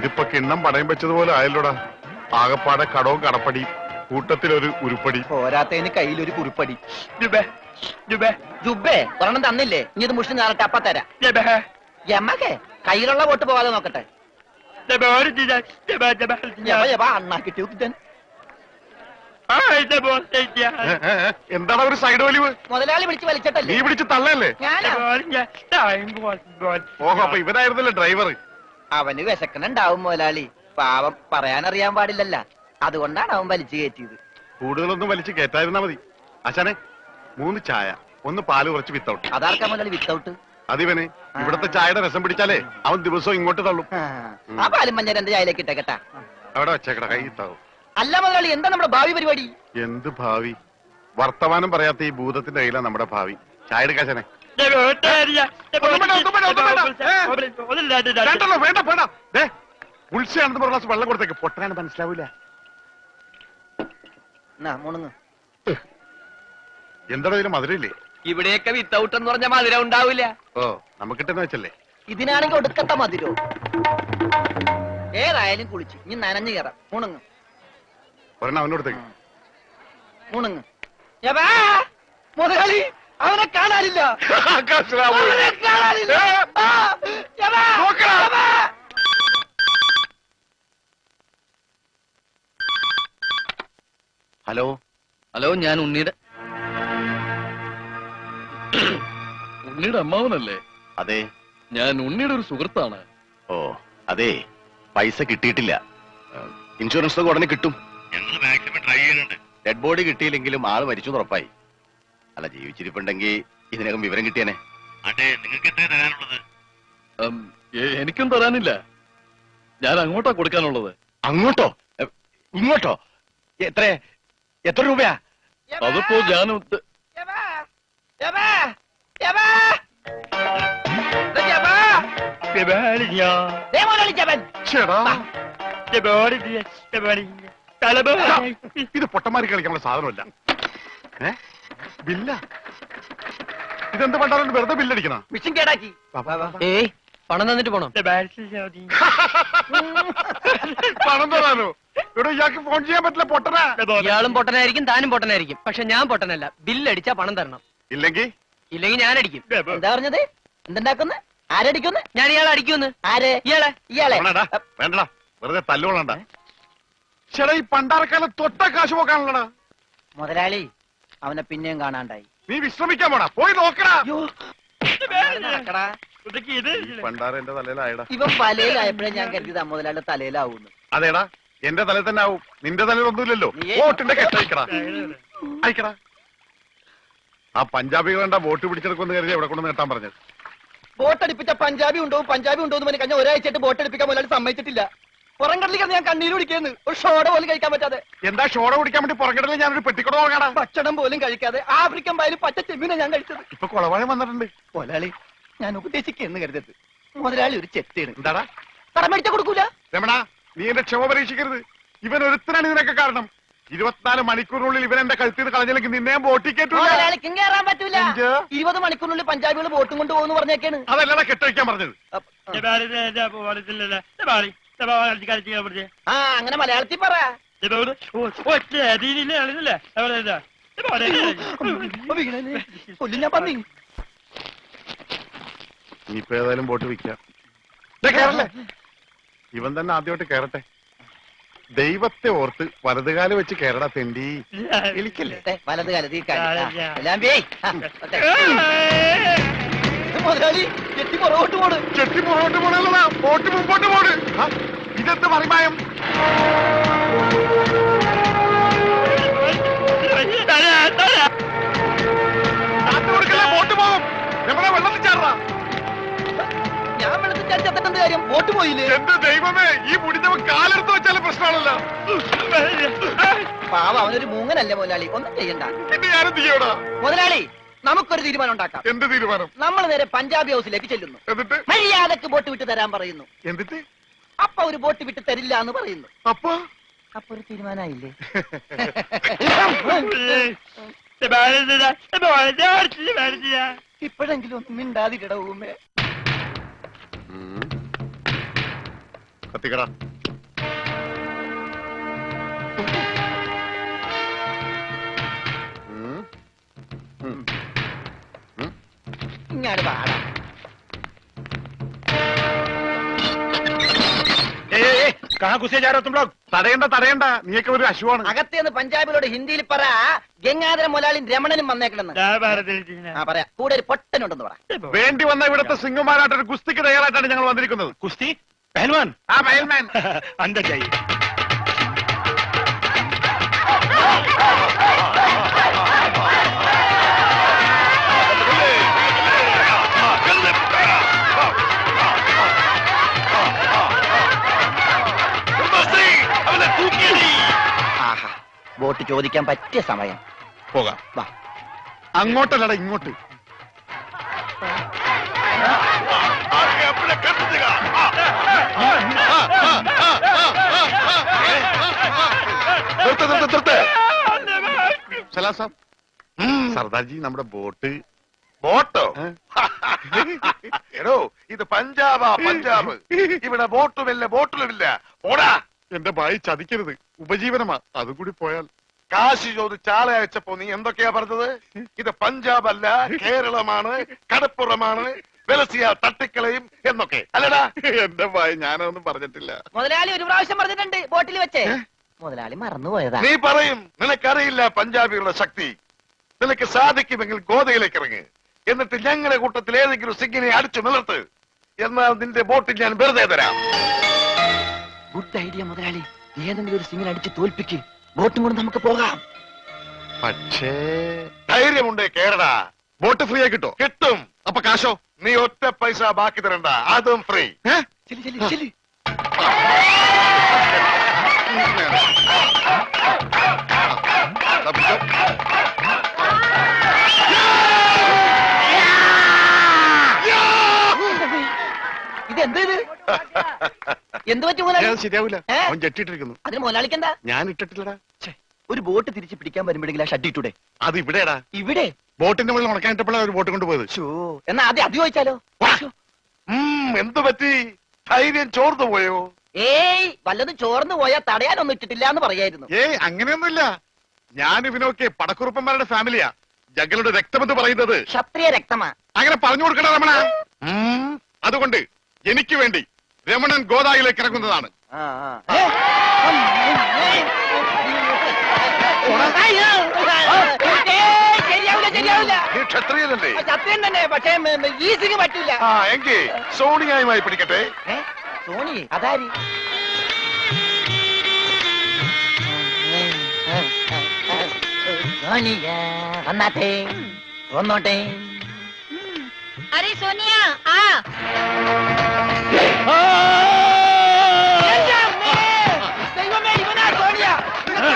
ഇതിപ്പോ കിണ്ണം പടയം വെച്ചതുപോലെ ആയല്ലോടാ. ആകപ്പാടെ കടവും കടപ്പടി, കൂട്ടത്തിലൊരു ഉരുപ്പടി. പോരാത്തതിന് കയ്യിലൊരു കുറിപ്പടി. ജുബേ ഒരെണ്ണം തന്നില്ലേ? ഇനി ഇത് മുഷിന് ഞാറട്ടെ, അപ്പ തരാം. എമ്മക്കെ കയ്യിലുള്ള വോട്ട് പോവാതെ നോക്കട്ടെ. അണ്ണാക്കിട്ട് എന്താണ് ഒരു സൈഡ് വലിവ്? മുതലാളി വിളിച്ച് വലിച്ചിട്ടല്ലേ? നീ പിടിച്ച് തള്ളല്ലേ? ഓഹോ, അപ്പൊ ഇവനായിരുന്നല്ലേ ഡ്രൈവർ? അവന് വിശക്കണുണ്ടാവും മുതലാളി. പാവം പറയാനറിയാൻ പാടില്ലല്ല, അതുകൊണ്ടാണ് അവൻ വലിച്ചു കയറ്റിയത്. കൂടുതലൊന്നും വലിച്ചു കയറ്റായിരുന്നാ മതി. ആശാനെ, 3 ചായ, 1 പാല് കുറച്ച് വിത്തൗട്ട്. അതാർക്കാ മുതലാളി വിത്തൗട്ട്? അതിവന് ഇവിടത്തെ ചായയുടെ രസം പിടിച്ചാലേ അവൻ ദിവസവും ഇങ്ങോട്ട് തള്ളും. ആ പാലും മഞ്ഞ 2 ചായയിലേക്ക് ഇട്ടേക്കട്ടാ. അവിടെ വെച്ചേക്കട, കൈ ഇത്താവും. അല്ല മുതലാളി, എന്താ നമ്മുടെ ഭാവി പരിപാടി? എന്ത് ഭാവി? വർത്തമാനം പറയാത്ത ഈ ഭൂതത്തിന്റെ കയ്യിലാണ് നമ്മുടെ ഭാവി. ചായ എടുക്കാശനെ. ഉത്സയാണെന്ന് പറഞ്ഞ ഗ്ലാസ് വെള്ളം കൊടുത്തേക്ക്. പൊട്ടനാണ് മനസ്സിലാവൂല. എന്താണോ ഇതിന് മധുരയില്ലേ? ഇവിടെയൊക്കെ വിത്തൗട്ട് എന്ന് പറഞ്ഞ മധുരം ഉണ്ടാവില്ല. ഓ, നമുക്കിട്ടെന്ന് വെച്ചല്ലേ. ഇതിനാണെങ്കിൽ ഒടുക്കത്തെ മധുരോ. ഏതായാലും കുളിച്ച് ഇനി നനഞ്ഞു കയറാം. മുണുങ്ങ് ഒരെണ്ണം അവനോടത്തേക്ക്. മുണുങ്ങ്. മുതലാളി, അവനെ കാണാനില്ല. ഹലോ ഹലോ, ഞാൻ ഉണ്ണിയുടെ അമ്മാവനല്ലേ? അതെ, ഞാൻ ഉണ്ണിയുടെ ഒരു സുഹൃത്താണ്. ഓ അതെ, പൈസ കിട്ടിയിട്ടില്ല. ഇൻഷുറൻസ് ഒക്കെ ഉടനെ കിട്ടും. ഞങ്ങൾ മാക്സിമം ട്രൈ ചെയ്യുന്നുണ്ട്. ഡെഡ് ബോഡി കിട്ടിയില്ലെങ്കിലും ആള് മരിച്ചു ഉറപ്പായി. അല്ല, ജീവിച്ചിരിപ്പുണ്ടെങ്കിൽ ഇതിനകം വിവരം കിട്ടിയനെ. അതെ, നിങ്ങൾക്ക് എത്ര തരാനുള്ളത്? എനിക്കും തരാനില്ല. ഞാൻ അങ്ങോട്ടാ കൊടുക്കാനുള്ളത്. അങ്ങോട്ടോ? ഇങ്ങോട്ടോ? എത്ര രൂപയാ? അതിപ്പോ ഞാൻ ഇത് പൊട്ടന്മാരി കളിക്കാനുള്ള സാധനമല്ല. ബില്ല ഇതെന്ത് പണ്ടാലും വെറുതെ ബില്ലടിക്കണ? മിഷൻ കേടാക്കി. പണം തന്നിട്ട് പോണം. പണം തരാനോ? ഇവിടെ ഇയാൾക്ക് ഫോൺ ചെയ്യാൻ പറ്റില്ല. പൊട്ടനാ. ഇയാളും പൊട്ടനായിരിക്കും, താനും പൊട്ടനായിരിക്കും. പക്ഷെ ഞാൻ പൊട്ടനല്ല. ബില്ലടിച്ചാ പണം തരണം. ഇല്ലെങ്കിൽ ഞാൻ അടിക്കും. എന്താ പറഞ്ഞത്? എന്തുണ്ടാക്കുന്നു? ആരടിക്കുന്നു? ഞാൻ ഇയാളെ അടിക്കുന്നു. ആര്? ഇയാളെ. വേണ്ടടാ, വെറുതെ തല്ലുകൊള്ളണ്ട. ചേട്ടാ, ഈ പണ്ടാരക്കാലം തൊട്ട കാശ് പോക്കാണല്ലടാ. മുതലാളി, അവനെ പിന്നെയും കാണാണ്ടായി. നീ വിശ്രമിക്കാൻ പോടാ, പോയി നോക്കടാ. പണ്ടാര എന്റെ തലയിലായടാ. ഇവൻ തലയിലായപ്പോഴേ ഞാൻ കരുതിയതാ മുതലാളി തലയിലാവൂന്ന്. അതേടാ, എന്റെ തലയിൽ തന്നെ ആവും. നിന്റെ തലയിൽ ഒന്നുമില്ലല്ലോ. വോട്ടിന്റെ കെട്ടയക്കടാ, അയക്കടാ. ആ പഞ്ചാബികളുടെ വോട്ട് പിടിച്ചെടുക്കുമെന്ന് കരുതി എവിടെ കൊണ്ട് നേട്ടാൻ പറഞ്ഞത്. വോട്ടടിപ്പിച്ച പഞ്ചാബി ഉണ്ടോന്ന് പറഞ്ഞ് കഴിഞ്ഞ ഒരാഴ്ചയായിട്ട് വോട്ടടിപ്പിക്കാൻ മുതലാളി സമ്മതിച്ചിട്ടില്ല. പുറംകടലിൽ കിടന്ന് ഞാൻ കണ്ണീര് കുടിക്കുന്നു. ഒരു ഷോട പോലും കഴിക്കാൻ പറ്റാതെ. എന്താ ഷോട കുടിക്കാൻ വേണ്ടി പുറംകടലിൽ ഞാനൊരു പെട്ടിക്കൂടെ നോക്കടാ. ഭക്ഷണം പോലും കഴിക്കാതെ ആഫ്രിക്കൻ പായലും പച്ച ചെമ്മീനെ ഞാൻ കഴിച്ചത്. ഇപ്പൊ കുളവാഴം വന്നിട്ടുണ്ട്. മുതലാളി, ഞാൻ ഉപദേശിക്കുന്നു കരുതരുത്. മുതലാളി ഒരു ചെത്തേണ്. എന്താടാ? കടം മേടിച്ച കൊടുക്കൂല. രമണ, നീ എന്റെ ക്ഷമ പരീക്ഷിക്കരുത്. ഇവൻ ഒരുത്തനാണ് ഇതിനൊക്കെ കാരണം. 24 മണിക്കൂറിനുള്ളിൽ ഇവൻ എന്റെ കഴുത്തിൽ കളഞ്ഞില്ലെങ്കിൽ നിന്നെ വോട്ടിൽ കയറ്റൂല. മുതലാളിക്കും കയറാൻ പറ്റൂല. 20 മണിക്കൂറിനുള്ളിൽ പഞ്ചാബികൾ വോട്ടും കൊണ്ട് പോകുന്നു പറഞ്ഞേക്കാണ്. അതല്ലടാ കെട്ടഴിക്കാൻ പറഞ്ഞത്. അങ്ങനെ മലയാളത്തിൽ പറ. ഞാൻ പന്നി. ഇനിയിപ്പോ ഏതായാലും വോട്ട് വിൽക്കാം. കേറല്ലേ? ഇവൻ തന്നെ ആദ്യമായിട്ട് കേറട്ടെ. ദൈവത്തെ ഓർത്ത് വലതുകാലം വെച്ച് കേരള തെണ്ടി. വിളിക്കല്ലേ? വലതുകാലത്ത് മുതലാളി ചെട്ടി പുറകോട്ട് പോണ്. ചെട്ടി പുറകോട്ട് പോണല്ലടാ, വോട്ട് മുമ്പോട്ട് പോണ്. ഇതെന്ത് മറിമായം? വോട്ട് പോകും. നമ്മളെ വെള്ളത്തിൽ ചാടാ. ഞാൻ വെള്ളത്തിൽ ചാടിച്ചെത്തേണ്ട കാര്യം വോട്ട് പോയില്ലേ? എന്ത് ദൈവമേ, ഈ മുടിഞ്ഞവൻ കാലെടുത്ത് വെച്ചാലും പ്രശ്നമാണല്ലോ. പാവ, അവനൊരു മൂങ്ങനല്ലേ മുതലാളി, ഒന്നും ചെയ്യണ്ട. പിന്നെ ഞാനെന്ത് ചെയ്യടാ? മുതലാളി, നമുക്കൊരു തീരുമാനം ഉണ്ടാക്കാം. എന്ത് തീരുമാനം? നമ്മൾ നേരെ പഞ്ചാബി ഹൗസിലേക്ക് ചെല്ലുന്നു. എന്നിട്ട് മര്യാദക്ക് ബോട്ട് വിട്ട് തരാൻ പറയുന്നു. എന്നിട്ട് അപ്പൊ ഒരു ബോട്ട് വിട്ട് തരില്ല എന്ന് പറയുന്നു. അപ്പൊ ഒരു തീരുമാനമായില്ലേ? ഇപ്പോഴെങ്കിലും ഒന്നും മിണ്ടാതിരിട ഊമേ. കത്തിക്കടാ. ഇങ്ങാട് പാടാ. തടയണ്ട നീയൊക്കെ ഒരു അശുവാണ്. അകത്തേന്ന് പഞ്ചാബിലോട് ഹിന്ദിയിൽ പറ ഗംഗാധര മുലാളിയും രമണനും വന്നേക്കണെന്ന്. ആ പറയാ. കൂടെ ഒരു പൊട്ടനുണ്ടെന്ന് പറ. വേണ്ടി വന്ന ഇവിടുത്തെ സിംഗുമാരായിട്ട് ഒരു കുസ്തിക്ക് തയ്യാറായിട്ടാണ് ഞങ്ങൾ വന്നിരിക്കുന്നത്. കുസ്തി പഹൽവാൻ ആ പയൽമാൻ अंदर जाइए ആഹാ, വോട്ട് ചോദിക്കാൻ പറ്റിയ സമയം. പോകാം. വാ. അങ്ങോട്ടല്ലടാ ഇങ്ങോട്ട്. സലാം സാബ്. സർദാർജി നമ്മുടെ ബോട്ട്. ബോട്ടോ? എടോ ഇത് പഞ്ചാബാ പഞ്ചാബ്. ഇവിടെ ബോട്ടുമില്ല ബോട്ടിലുമില്ല. പോടാ. എന്റെ ഭായി ചതിക്കരുത്, ഉപജീവനമാ. അതുകൂടി പോയാൽ. കാശി ചോദിച്ച് ആളെ അയച്ചപ്പോ നീ എന്തൊക്കെയാ പറഞ്ഞത്? ഇത് പഞ്ചാബ് അല്ല, കേരളമാണ്, കടപ്പുറമാണ്, വെലസിയ തട്ടിക്കളയും എന്നൊക്കെ അല്ലടാ. എന്റെ ഭായി ഞാനൊന്നും പറഞ്ഞിട്ടില്ല. മുതലാളി ഒരു പ്രാവശ്യം പറഞ്ഞിട്ടുണ്ട് ബോട്ടിൽ വെച്ചേ. മുതലാളി മറന്നുപോയതാ. നീ പറയും നിനക്കറിയില്ല പഞ്ചാബികളുടെ ശക്തി. നിനക്ക് സാധിക്കുമെങ്കിൽ ഗോതയിലേക്ക് ഇറങ്ങ്. എന്നിട്ട് ഞങ്ങളുടെ കൂട്ടത്തിൽ ഏതെങ്കിലും സിംഗിനെ അടിച്ചു നിലർത്ത്. എന്നാൽ നിന്റെ ബോട്ടിൽ ഞാൻ വെറുതെ തരാം. ഗുഡ് ഐഡിയ മുതലാളി. ഏതെങ്കിലും ഒരു സിംഗിനെ അടിച്ച് തോൽപ്പിക്ക്. ബോട്ടും കൊണ്ട് നമുക്ക് പോകാം. പക്ഷേ ധൈര്യമുണ്ടേ കേരള. ബോട്ട് ഫ്രീ ആയി കിട്ടോ? കിട്ടും. അപ്പൊ കാശോ? നീ ഒറ്റ പൈസ ബാക്കി തരണ്ട, അതും ഫ്രീ. ഇതെന്ത് എന്ത് പറ്റി മുതലാളി? ശരിയാവില്ല. ഏ? അവൻ ജെട്ടിട്ടിരിക്കുന്നു. അതിന് മുതലാളിക്ക് എന്താ? ഞാൻ ഇട്ടിട്ടില്ലടാ. ഒരു ബോട്ട് തിരിച്ച് പിടിക്കാൻ വരുമ്പോഴെങ്കിലും ആ ഷഡ് ഇട്ടൂടെ? അത് ഇവിടെടാ. ഇവിടെ ബോട്ടിന്റെ മുകളിൽ ഉണക്കാനിട്ടപ്പോഴാണ് ഒരു ബോട്ട് കൊണ്ടുപോയത്. എന്നാ ആദ്യം അത് ചോദിച്ചാലോ? എന്തു പറ്റി? ധൈര്യം ചോർന്നു പോയോ? ഏയ് വല്ലതും ചോർന്നു പോയാൽ തടയാനൊന്നും ഇട്ടിട്ടില്ല എന്ന് പറയായിരുന്നു. ഏയ് അങ്ങനെയൊന്നുമില്ല. ഞാൻ ഇവനൊക്കെ പടക്കുറുപ്പന്മാരുടെ ഫാമിലിയാ. ജഗലുടെ രക്തമെന്ന് പറയുന്നത് ക്ഷത്രിയ രക്തമാ. അങ്ങനെ പറഞ്ഞു കൊടുക്കണ രമണ. അതുകൊണ്ട് എനിക്ക് വേണ്ടി രമണൻ ഗോദായിലേക്ക് ഇറങ്ങുന്നതാണ്. ശരിയാവില്ല. നീ ക്ഷത്രിയനല്ലേ? സത്യം തന്നെ. പക്ഷേ ഈസിക്ക് പറ്റില്ല. എങ്കിൽ സോണിയായുമായി പിടിക്കട്ടെ. സോണി അതാരി? സോണിയ വന്നാട്ടെ, വന്നോട്ടെ. अरे सोनिया आ ദൈവമേ, ഇവനാ സോണിയ.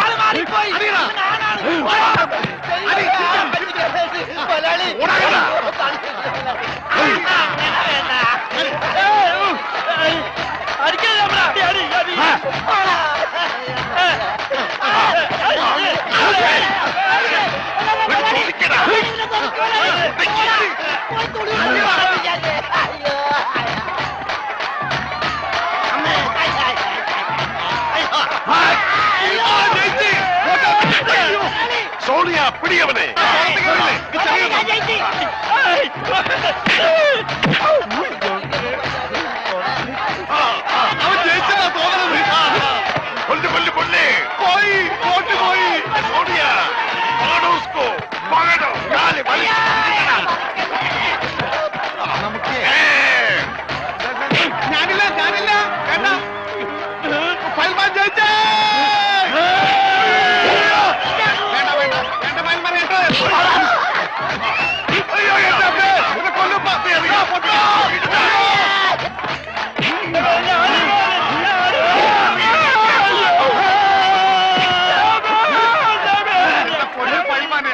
ആള് മാറിപ്പോയി. ഇവനാണാണ്. മുതലാളി. സോണിയ പിടിയവനെ. കൊല്ല് കൊല്ല് കൊല്ലേ. പോയി ബോട്ട് പോയി. സോണിയ പാടോസ്കോ പകടോ കാല് വലി. ഞാനില്ല വേണ്ട. ഫയൽമാൻ ജയിച്ചേ. വേണ്ട ഫയൽമാൻ കേട്ടോ. അയ്യോ എന്റെ അമ്മേ, ഇത് കൊല്ലും. പൊട്ടോ.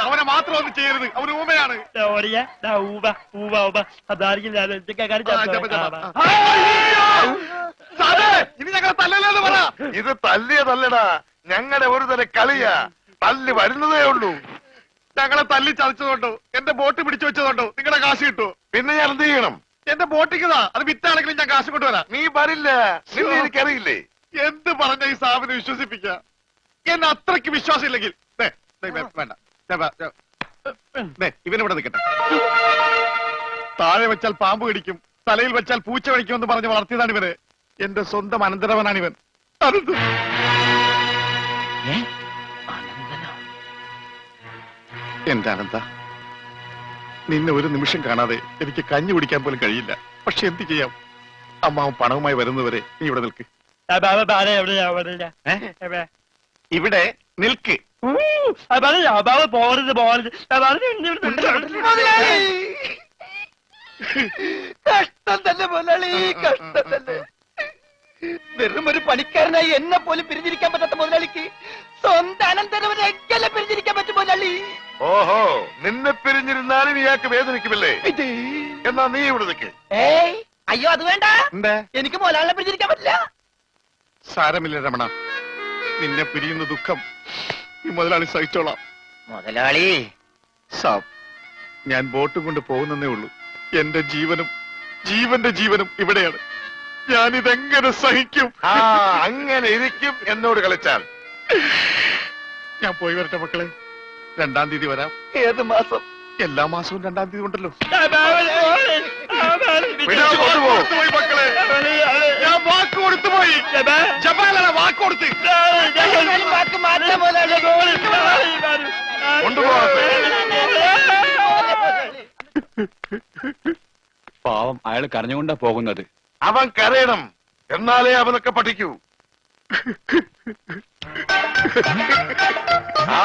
അവനെ മാത്രം ഒന്നും ചെയ്യരുത്. അവന് ഊമയാണ്. ഇനി ഞങ്ങൾ തല്ലല്ലെന്ന് പറ. ഇത് തല്ലിയതല്ലടാ, ഞങ്ങളുടെ ഒരു തരം കളിയാ. തല്ലി വരുന്നതേ ഉള്ളൂ. ഞങ്ങളെ തല്ലി ചതച്ചതുകൊണ്ടോ എന്റെ ബോട്ട് പിടിച്ചു വെച്ചതുകൊണ്ടോ നിങ്ങളുടെ കാശ് കിട്ടുമോ? പിന്നെ ഞാൻ എന്ത് ചെയ്യണം? എന്റെ ബോട്ടിക്കതാ, അത് വിറ്റാണെങ്കിലും ഞാൻ കാശ് കൊണ്ടുവരാം. നീ വരില്ല, നിന്നെ എനിക്കറിയില്ലേ. എന്ത് പറഞ്ഞ ഈ സാബിനെ വിശ്വസിപ്പിക്ക? എന്നെ അത്രയ്ക്ക് വിശ്വാസം ഇല്ലെങ്കിൽ വേണ്ട, ഇവനിവിടെ നിൽക്കട്ടെ. താഴെ വെച്ചാൽ പാമ്പ് കടിക്കും, തലയിൽ വെച്ചാൽ പൂച്ച കടിക്കുമെന്ന് പറഞ്ഞ് വളർത്തിയതാണ് ഇവര്. എന്റെ സ്വന്തം അനന്തരവനാണ് ഇവൻ. അനന്ത്. എന്റെ അനന്ത, നിന്നെ ഒരു നിമിഷം കാണാതെ എനിക്ക് കഞ്ഞി കുടിക്കാൻ പോലും കഴിയില്ല. പക്ഷെ എന്ത് ചെയ്യാം, അമ്മാവൻ പണവുമായി വരുന്നവരെ നീ ഇവിടെ നിൽക്ക്. ഇവിടെ നിൽക്ക്. കഷ്ടം തന്നെ മുതലാളി, കഷ്ടം തന്നെ. വെറും ഒരു പണിക്കാരനായി എന്നെ പോലും പിരിഞ്ഞിരിക്കാൻ പറ്റാത്ത മുതലാളിക്ക് സ്വന്തം അനന്തരവനെ എങ്ങനെ പിരിഞ്ഞിരിക്കാൻ പറ്റും മുതലാളി? ഓഹോ, നിന്നെ പിരിഞ്ഞിരുന്നാലും ഇയാൾക്ക് വേദനിക്കുമല്ലേ? എന്നാ നീ ഇവിടെ നിൽക്ക്. ഏയ് അയ്യോ, അത് വേണ്ട. എന്താ? എനിക്ക് മുതലാളിനെ പിരിഞ്ഞിരിക്കാൻ പറ്റില്ല. സാരമില്ല രമണ, നിന്നെ പിരിയുന്ന ദുഃഖം ഈ മുതലാളി സഹിച്ചോളാം. മുതലാളി സാബ്, ഞാൻ ബോട്ടും കൊണ്ട് പോകുന്നേ ഉള്ളൂ. എന്റെ ജീവനും ജീവന്റെ ജീവനും ഇവിടെയാണ്. ഞാനിതെങ്ങനെ സഹിക്കും? ആ, അങ്ങനെ ഇരിക്കും എന്നോട് കളിച്ചാൽ. ഞാൻ പോയി വരട്ടെ മക്കളെ. 2-ാം തീയതി വരാം. ഏത് മാസം? എല്ലാ മാസവും 2-ാം തീയതി ഉണ്ടല്ലോ. പിടിച്ചു കൊണ്ടുപോകും. പോയി മക്കളെ, ഞാൻ വാക്ക് കൊടുത്തു പോയി. ജപാലാണ് വാക്ക് കൊടുത്ത്. വാക്ക് മാറ്റാം മുതലാളി. കൊണ്ടുപോകാതെ. പാവം, അയാൾ കരഞ്ഞുകൊണ്ടാ പോകുന്നത്. അവൻ കരയണം, എന്നാലേ അവനൊക്കെ പഠിക്കൂ. ആ,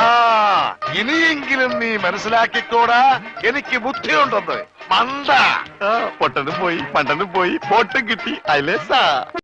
ഇനിയെങ്കിലും നീ മനസ്സിലാക്കിക്കോടാ, എനിക്ക് ബുദ്ധിയുണ്ടെന്ന്. മണ്ട. പൊട്ടനും പോയി, പണ്ടനും പോയി, ബോട്ടും കിട്ടി. അല്ലേ സാ?